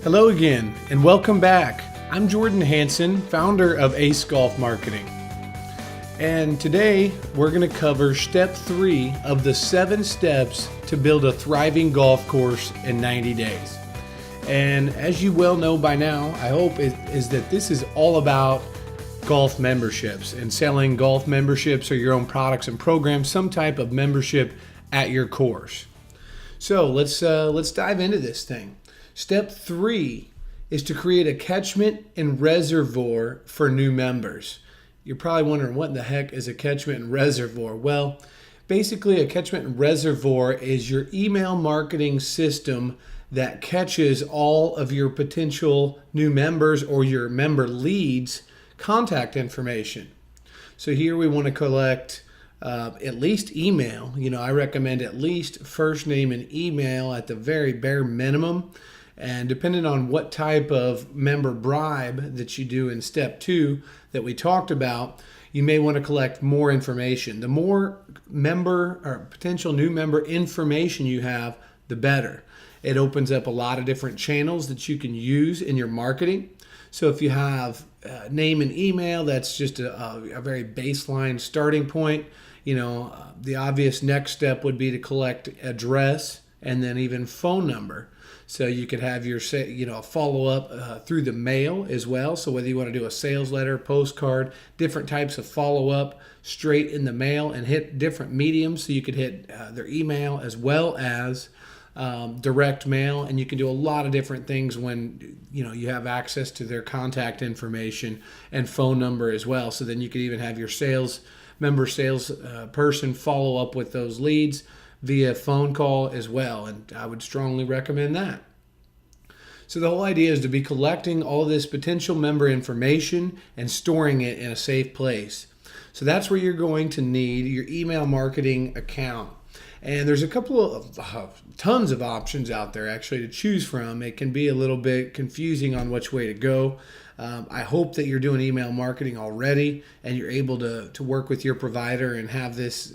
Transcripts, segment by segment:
Hello again, and welcome back. I'm Jordan Hansen, founder of Ace Golf Marketing. And today we're going to cover step 3 of the 7 steps to build a thriving golf course in 90 days. And as you well know by now, I hope is that this is all about golf memberships and selling golf memberships or your own products and programs, some type of membership at your course. So let's dive into this thing. Step 3 is to create a catchment and reservoir for new members. You're probably wondering, what in the heck is a catchment and reservoir? Well, basically a catchment and reservoir is your email marketing system that catches all of your potential new members or your member leads contact information. So here we want to collect at least email. I recommend at least first name and email at the very bare minimum. And depending on what type of member bribe that you do in step 2 that we talked about, you may want to collect more information. The more member or potential new member information you have, the better. It opens up a lot of different channels that you can use in your marketing. So if you have name and email, that's just a very baseline starting point. The obvious next step would be to collect address and then even phone number. So you could have your follow up through the mail as well. So whether you want to do a sales letter, postcard, different types of follow up straight in the mail and hit different mediums. So you could hit their email as well as direct mail, and you can do a lot of different things when you have access to their contact information and phone number as well. So then you could even have your member sales person follow up with those leads via phone call as well, and I would strongly recommend that. So the whole idea is to be collecting all this potential member information and storing it in a safe place. So that's where you're going to need your email marketing account. And there's a couple of tons of options out there actually to choose from. It can be a little bit confusing on which way to go. I hope that you're doing email marketing already and you're able to work with your provider and have this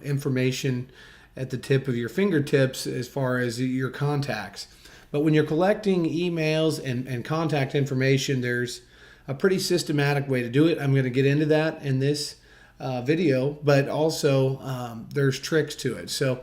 information at the tip of your fingertips as far as your contacts. But when you're collecting emails and contact information, there's a pretty systematic way to do it. I'm going to get into that in this video, but also there's tricks to it. So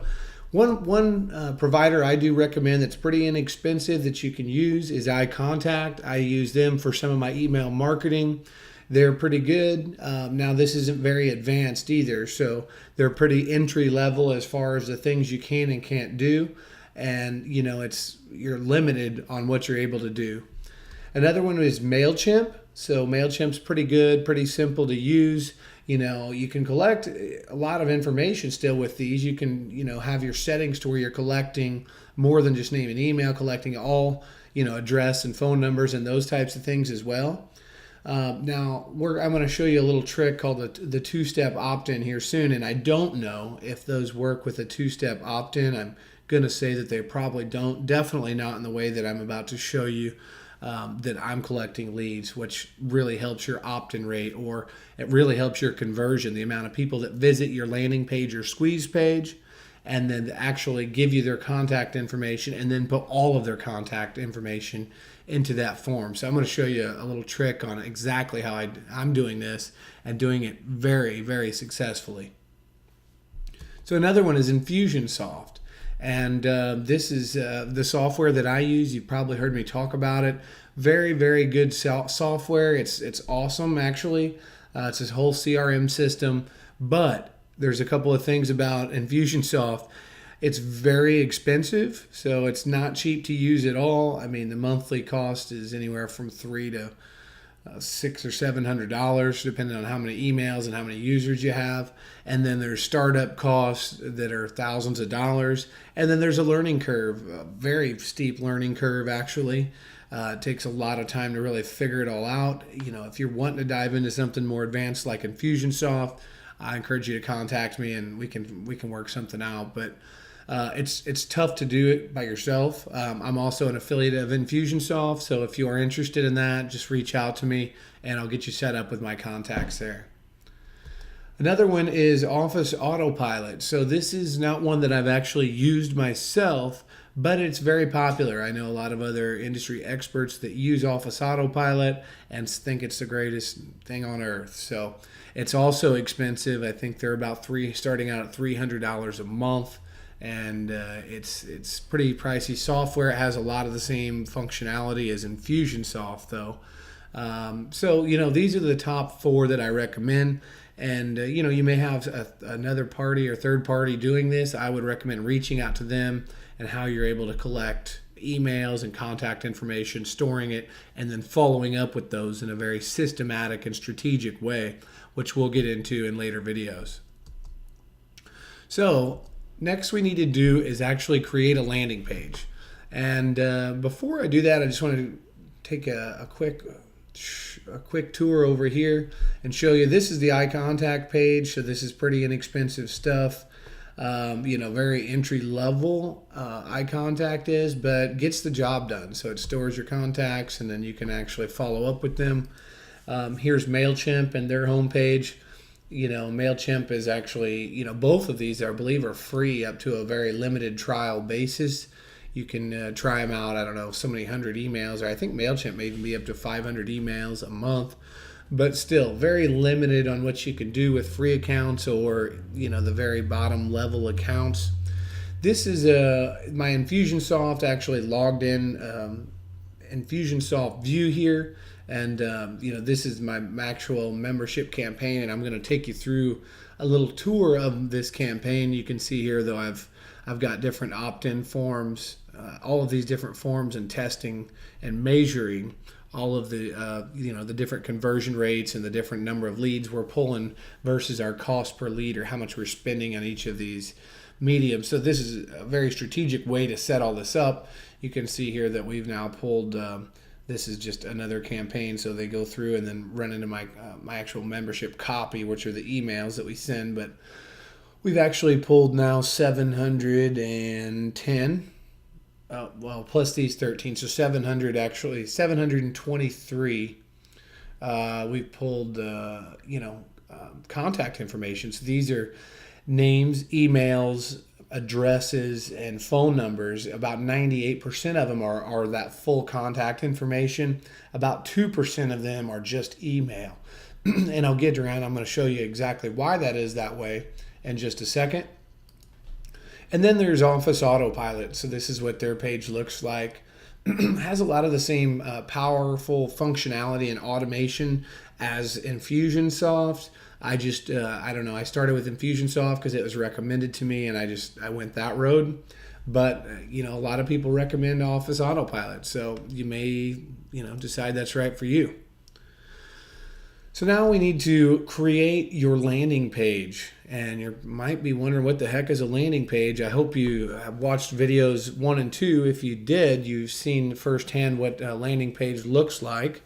one provider I do recommend that's pretty inexpensive that you can use is iContact. I use them for some of my email marketing. They're pretty good. Now this isn't very advanced either, so they're pretty entry level as far as the things you can and can't do, and you're limited on what you're able to do. Another one is MailChimp. So MailChimp's pretty good, pretty simple to use. You can collect a lot of information still with these. You can have your settings to where you're collecting more than just name and email, collecting all address and phone numbers and those types of things as well. Now I'm going to show you a little trick called the two-step opt-in here soon, and I don't know if those work with a two-step opt-in. I'm going to say that they probably don't. Definitely not in the way that I'm about to show you. That I'm collecting leads, which really helps your opt-in rate, or it really helps your conversion, the amount of people that visit your landing page or squeeze page and then actually give you their contact information and then put all of their contact information into that form. So I'm going to show you a little trick on exactly how I'm doing this and doing it very, very successfully. So another one is Infusionsoft. And this is the software that I use. You've probably heard me talk about it. Very, very good software. It's awesome, actually. It's this whole CRM system. But there's a couple of things about Infusionsoft. It's very expensive, so it's not cheap to use at all. I mean, the monthly cost is anywhere from $300 to $600 or $700, depending on how many emails and how many users you have. And then there's startup costs that are thousands of dollars. And then there's a learning curve, a very steep learning curve, actually. It takes a lot of time to really figure it all out. If you're wanting to dive into something more advanced like Infusionsoft, I encourage you to contact me and we can work something out. But it's tough to do it by yourself. I'm also an affiliate of Infusionsoft, so if you are interested in that, just reach out to me and I'll get you set up with my contacts there. Another one is Office Autopilot. So this is not one that I've actually used myself, but it's very popular. I know a lot of other industry experts that use Office Autopilot and think it's the greatest thing on earth. So it's also expensive. I think they're about starting out at $300 a month, and it's pretty pricey software. It has a lot of the same functionality as Infusionsoft, though. So these are the top 4 that I recommend. And you may have another party or third party doing this. I would recommend reaching out to them and how you're able to collect emails and contact information, storing it, and then following up with those in a very systematic and strategic way, which we'll get into in later videos. So next we need to do is actually create a landing page. And before I do that, I just want to take a quick tour over here and show you. This is the iContact page. So this is pretty inexpensive stuff. Very entry level iContact is, but gets the job done. So it stores your contacts and then you can actually follow up with them. Here's MailChimp and their homepage. MailChimp is actually, both of these I believe are free up to a very limited trial basis. You can try them out. I don't know, so many hundred emails, or I think MailChimp may even be up to 500 emails a month. But still, very limited on what you can do with free accounts or, the very bottom level accounts. This is my Infusionsoft, actually logged in Infusionsoft view here. And, this is my actual membership campaign. And I'm going to take you through a little tour of this campaign. You can see here, though, I've got different opt-in forms, all of these different forms, and testing and measuring all of the the different conversion rates and the different number of leads we're pulling versus our cost per lead, or how much we're spending on each of these mediums. So this is a very strategic way to set all this up. You can see here that we've now pulled, this is just another campaign, so they go through and then run into my actual membership copy, which are the emails that we send. But we've actually pulled now 710. Plus these 13, so 723. We've pulled, contact information. So these are names, emails, addresses, and phone numbers. About 98% of them are that full contact information. About 2% of them are just email. And I'm going to show you exactly why that is that way in just a second. And then there's Office Autopilot. So this is what their page looks like. Has a lot of the same powerful functionality and automation as Infusionsoft. I started with Infusionsoft because it was recommended to me, and I went that road. But a lot of people recommend Office Autopilot, so you may decide that's right for you. So now we need to create your landing page. And you might be wondering, what the heck is a landing page? I hope you have watched videos 1 and 2. If you did, you've seen firsthand what a landing page looks like.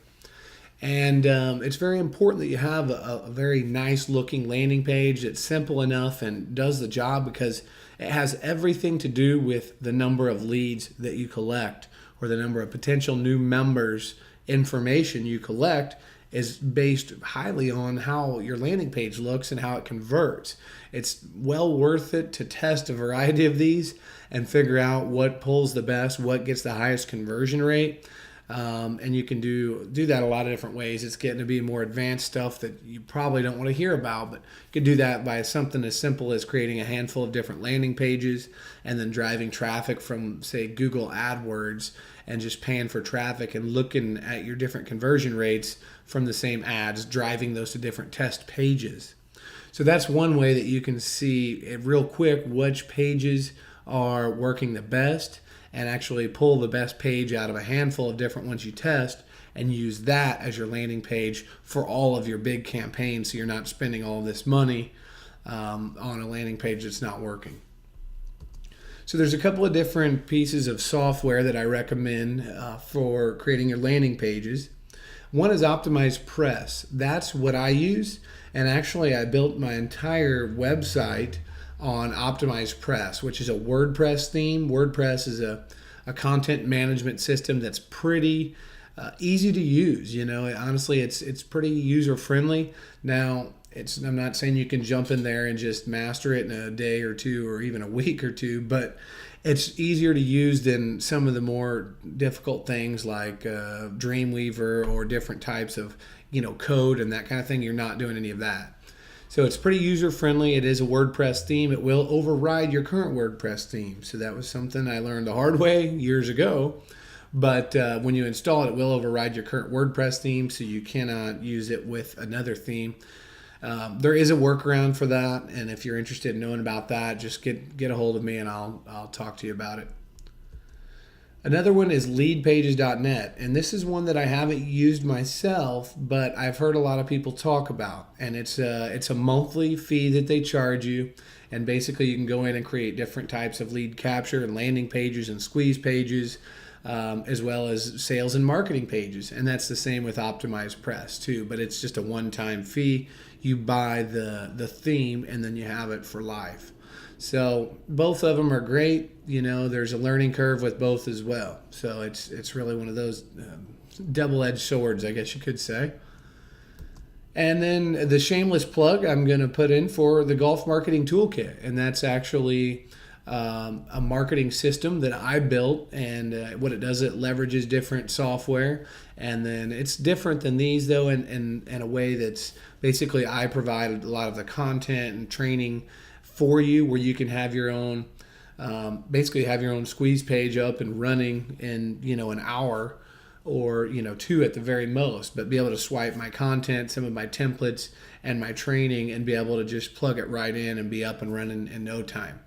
And it's very important that you have a very nice looking landing page that's simple enough and does the job, because it has everything to do with the number of leads that you collect, or the number of potential new members information you collect is based highly on how your landing page looks and how it converts. It's well worth it to test a variety of these and figure out what pulls the best, what gets the highest conversion rate. And you can do that a lot of different ways. It's getting to be more advanced stuff that you probably don't want to hear about, but you can do that by something as simple as creating a handful of different landing pages and then driving traffic from, say, Google AdWords, and just paying for traffic and looking at your different conversion rates from the same ads, driving those to different test pages. So that's one way that you can see real quick which pages are working the best, and actually pull the best page out of a handful of different ones you test and use that as your landing page for all of your big campaigns, so you're not spending all this money on a landing page that's not working. So there's a couple of different pieces of software that I recommend for creating your landing pages. One is OptimizePress. That's what I use, and actually I built my entire website on OptimizePress, which is a WordPress theme. WordPress is a content management system that's pretty easy to use. Honestly, it's pretty user friendly. Now, I'm not saying you can jump in there and just master it in a day or two or even a week or two, but it's easier to use than some of the more difficult things like Dreamweaver or different types of code and that kind of thing. You're not doing any of that. So it's pretty user friendly. It is a WordPress theme. It will override your current WordPress theme. So that was something I learned the hard way years ago. But when you install it, it will override your current WordPress theme, so you cannot use it with another theme. There is a workaround for that, and if you're interested in knowing about that, just get a hold of me and I'll talk to you about it. Another one is leadpages.net, and this is one that I haven't used myself, but I've heard a lot of people talk about. And it's a monthly fee that they charge you, and basically you can go in and create different types of lead capture and landing pages and squeeze pages, as well as sales and marketing pages. And that's the same with OptimizePress too, but it's just a one-time fee. You buy the theme and then you have it for life. So both of them are great. There's a learning curve with both as well. So it's really one of those double-edged swords, I guess you could say. And then the shameless plug I'm going to put in for the Golf Marketing Toolkit, and that's actually a marketing system that I built, and what it does, it leverages different software, and then it's different than these though in a way that's basically I provide a lot of the content and training for you, where you can have your own basically have your own squeeze page up and running in an hour or 2 at the very most, but be able to swipe my content, some of my templates and my training, and be able to just plug it right in and be up and running in no time.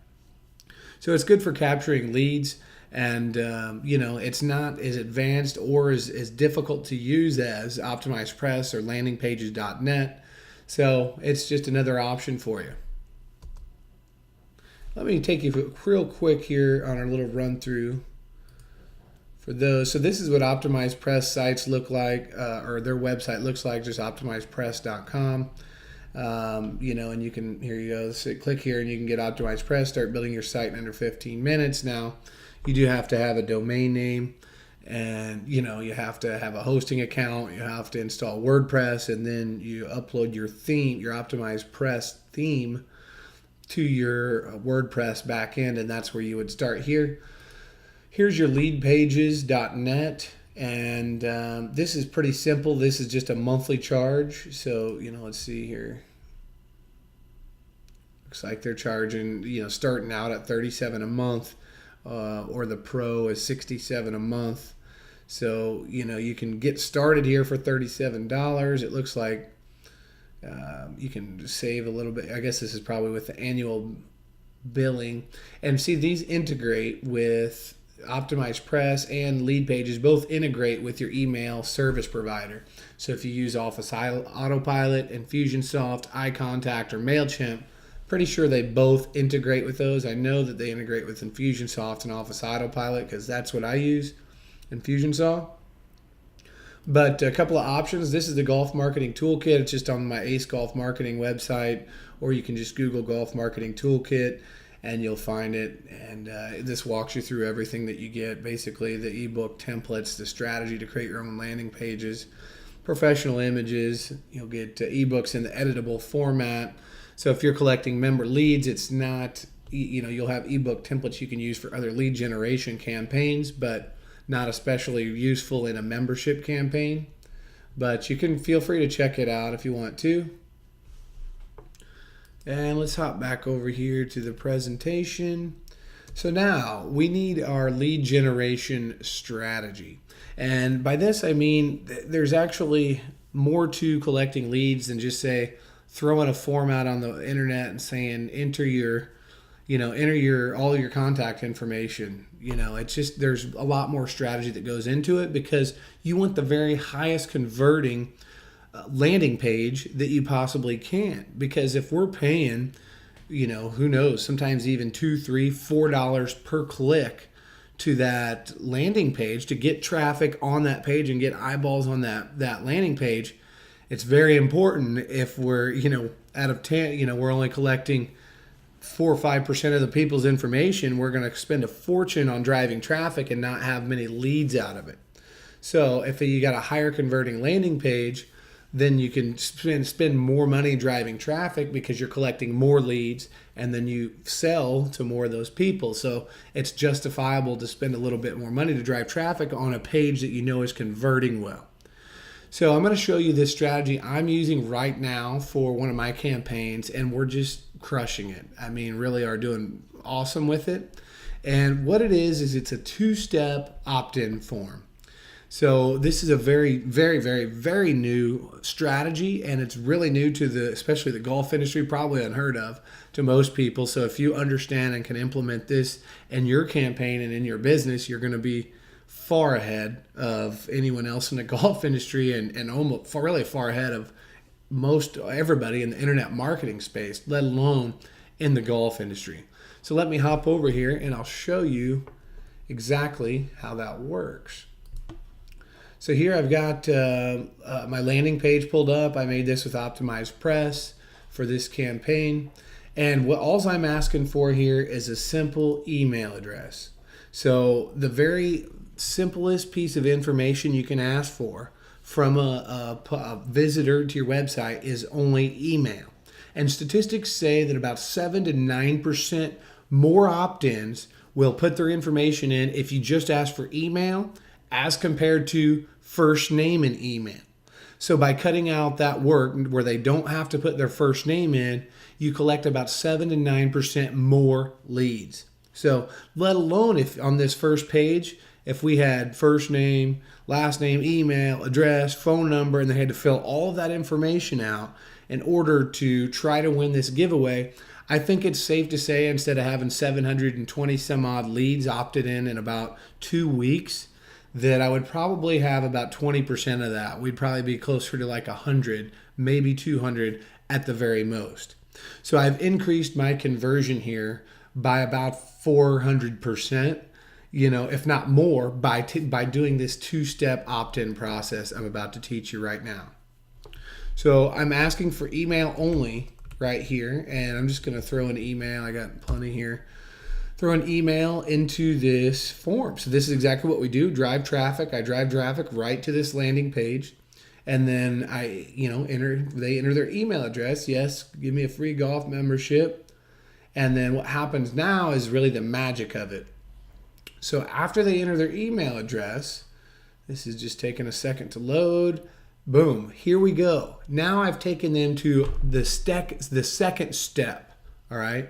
So it's good for capturing leads, and it's not as advanced or as difficult to use as OptimizePress or landingpages.net. So it's just another option for you. Let me take you real quick here on our little run through for those. So this is what OptimizePress sites look like, or their website looks like, just optimizepress.com. And you can, here you go, so click here and you can get OptimizePress, start building your site in under 15 minutes. Now, you do have to have a domain name, and you have to have a hosting account, you have to install WordPress, and then you upload your theme, your OptimizePress theme, to your WordPress backend, and that's where you would start here. Here's your leadpages.net, and this is pretty simple. This is just a monthly charge. So let's see here. Looks like they're charging starting out at $37 a month, or the Pro is $67 a month. So you can get started here for $37. It looks like you can save a little bit. I guess this is probably with the annual billing. And see, these integrate with OptimizePress and Leadpages, both integrate with your email service provider. So if you use Office Autopilot, Infusionsoft, iContact, or MailChimp, pretty sure they both integrate with those. I know that they integrate with Infusionsoft and Office Autopilot because that's what I use, Infusionsoft. But a couple of options. This is the Golf Marketing Toolkit. It's just on my Ace Golf Marketing website, or you can just Google Golf Marketing Toolkit and you'll find it. And this walks you through everything that you get, basically the ebook templates, the strategy to create your own landing pages, professional images. You'll get ebooks in the editable format. So if you're collecting member leads, it's not, you'll have ebook templates you can use for other lead generation campaigns, but not especially useful in a membership campaign. But you can feel free to check it out if you want to. And let's hop back over here to the presentation. So now we need our lead generation strategy. And by this I mean there's actually more to collecting leads than just say throwing a form out on the internet and saying enter all your contact information. It's just, there's a lot more strategy that goes into it, because you want the very highest converting landing page that you possibly can. Because if we're paying, who knows, sometimes even $2, $3, $4 per click to that landing page to get traffic on that page and get eyeballs on that landing page, it's very important. If we're, out of 10, we're only collecting 4 or 5% of the people's information, we're going to spend a fortune on driving traffic and not have many leads out of it. So if you got a higher converting landing page, then you can spend more money driving traffic because you're collecting more leads, and then you sell to more of those people. So it's justifiable to spend a little bit more money to drive traffic on a page that you know is converting well. So I'm going to show you this strategy I'm using right now for one of my campaigns, and we're just crushing it. I mean, really are doing awesome with it. And what it is it's a two-step opt-in form. So this is a very, very, very, very new strategy, and it's really new to especially the golf industry, probably unheard of to most people. So if you understand and can implement this in your campaign and in your business, you're going to be far ahead of anyone else in the golf industry, and almost really far ahead of most everybody in the internet marketing space, let alone in the golf industry. So let me hop over here and I'll show you exactly how that works. So here I've got my landing page pulled up. I made this with OptimizePress for this campaign. And all I'm asking for here is a simple email address. So the very simplest piece of information you can ask for from a visitor to your website is only email. And statistics say that about 7 to 9% more opt-ins will put their information in if you just ask for email as compared to first name and email. So by cutting out that work where they don't have to put their first name in, you collect about 7 to 9% more leads. So let alone if on this first page, if we had first name, last name, email, address, phone number, and they had to fill all of that information out in order to try to win this giveaway, I think it's safe to say instead of having 720 some odd leads opted in about 2 weeks, that I would probably have about 20% of that. We'd probably be closer to like 100, maybe 200 at the very most. So I've increased my conversion here by about 400%, if not more, by doing this two-step opt-in process I'm about to teach you right now. So I'm asking for email only right here, and I'm just going to throw an email. I got plenty here. Throw an email into this form. So this is exactly what we do, drive traffic. I drive traffic right to this landing page. And then they enter their email address. Yes, give me a free golf membership. And then what happens now is really the magic of it. So after they enter their email address, this is just taking a second to load. Boom, here we go. Now I've taken them to the second step, all right?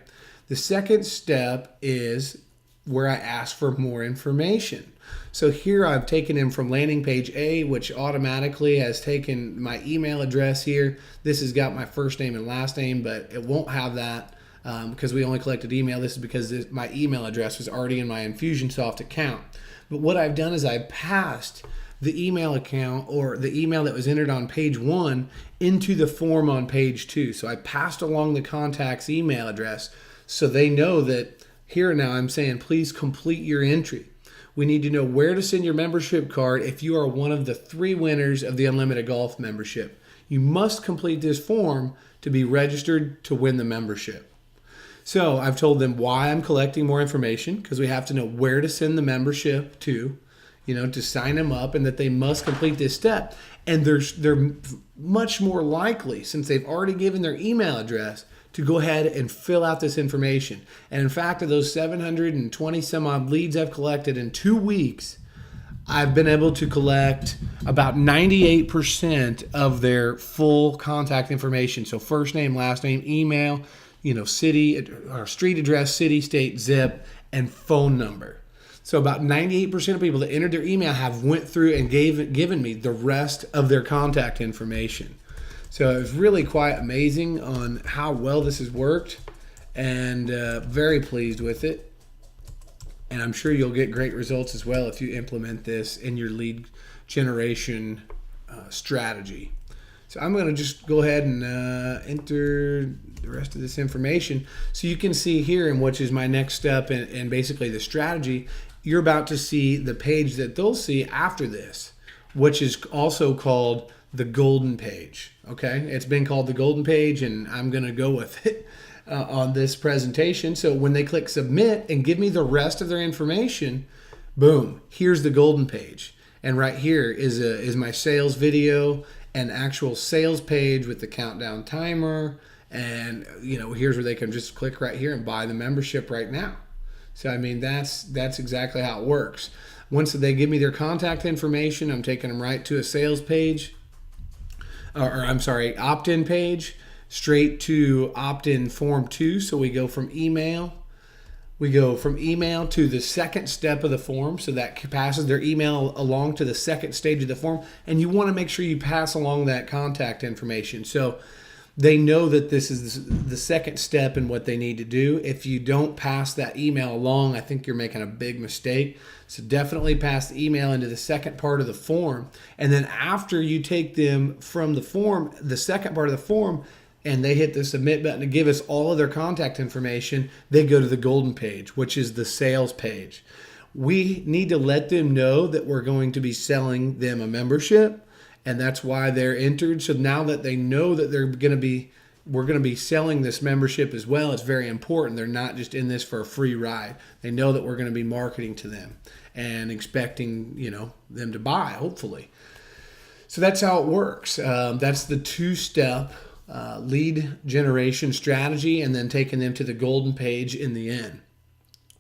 The second step is where I ask for more information. So here I've taken them from landing page A, which automatically has taken my email address here. This has got my first name and last name, but it won't have that because we only collected email. This is because my email address was already in my Infusionsoft account. But what I've done is I passed the email account or the email that was entered on page 1 into the form on page 2. So I passed along the contact's email address so they know that here now I'm saying, please complete your entry. We need to know where to send your membership card if you are one of the 3 winners of the Unlimited Golf membership. You must complete this form to be registered to win the membership. So I've told them why I'm collecting more information, because we have to know where to send the membership to sign them up, and that they must complete this step. And they're much more likely, since they've already given their email address, to go ahead and fill out this information. And in fact, of those 720 some odd leads I've collected in 2 weeks, I've been able to collect about 98% of their full contact information. So first name, last name, email, city or street address, city, state, zip, and phone number. So about 98% of people that entered their email have went through and given me the rest of their contact information. So it was really quite amazing on how well this has worked, and very pleased with it. And I'm sure you'll get great results as well if you implement this in your lead generation strategy. So I'm going to just go ahead and enter the rest of this information. So you can see here, and which is my next step in basically the strategy, you're about to see the page that they'll see after this, which is also called the golden page. Okay, it's been called the golden page, and I'm going to go with it on this presentation. So when they click submit and give me the rest of their information, boom, here's the golden page. And right here is my sales video an actual sales page with the countdown timer. And here's where they can just click right here and buy the membership right now. So I mean, that's exactly how it works. Once they give me their contact information, I'm taking them right to a sales page, opt-in page, straight to opt-in form 2. So we go from email to the second step of the form. So that passes their email along to the second stage of the form. And you want to make sure you pass along that contact information, so they know that this is the second step in what they need to do. If you don't pass that email along, I think you're making a big mistake. So definitely pass the email into the second part of the form. And then after you take them from the form, the second part of the form, and they hit the submit button to give us all of their contact information, they go to the golden page, which is the sales page. We need to let them know that we're going to be selling them a membership, and that's why they're entered. So now that they know that we're going to be selling this membership as well, it's very important. They're not just in this for a free ride. They know that we're going to be marketing to them and expecting, them to buy, hopefully. So that's how it works. That's the 2-step lead generation strategy, and then taking them to the golden page in the end.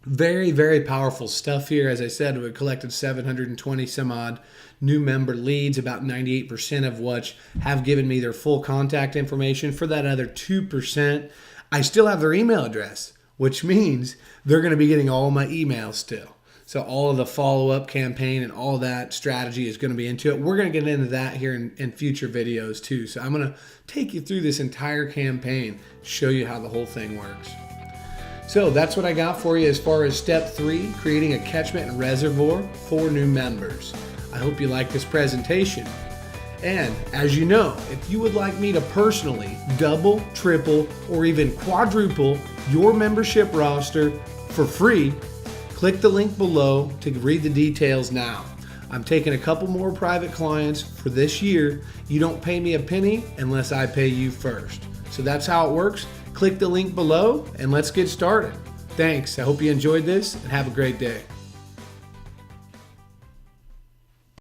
Very, very powerful stuff here. As I said, we collected 720 some odd new member leads, about 98% of which have given me their full contact information. For that other 2%, I still have their email address, which means they're going to be getting all my emails still. So all of the follow-up campaign and all that strategy is going to be into it. We're going to get into that here in future videos too. So I'm going to take you through this entire campaign, show you how the whole thing works. So that's what I got for you as far as step 3, creating a catchment and reservoir for new members. I hope you like this presentation. And as you know, if you would like me to personally double, triple, or even quadruple your membership roster for free, click the link below to read the details now. I'm taking a couple more private clients for this year. You don't pay me a penny unless I pay you first. So that's how it works. Click the link below and let's get started. Thanks. I hope you enjoyed this and have a great day.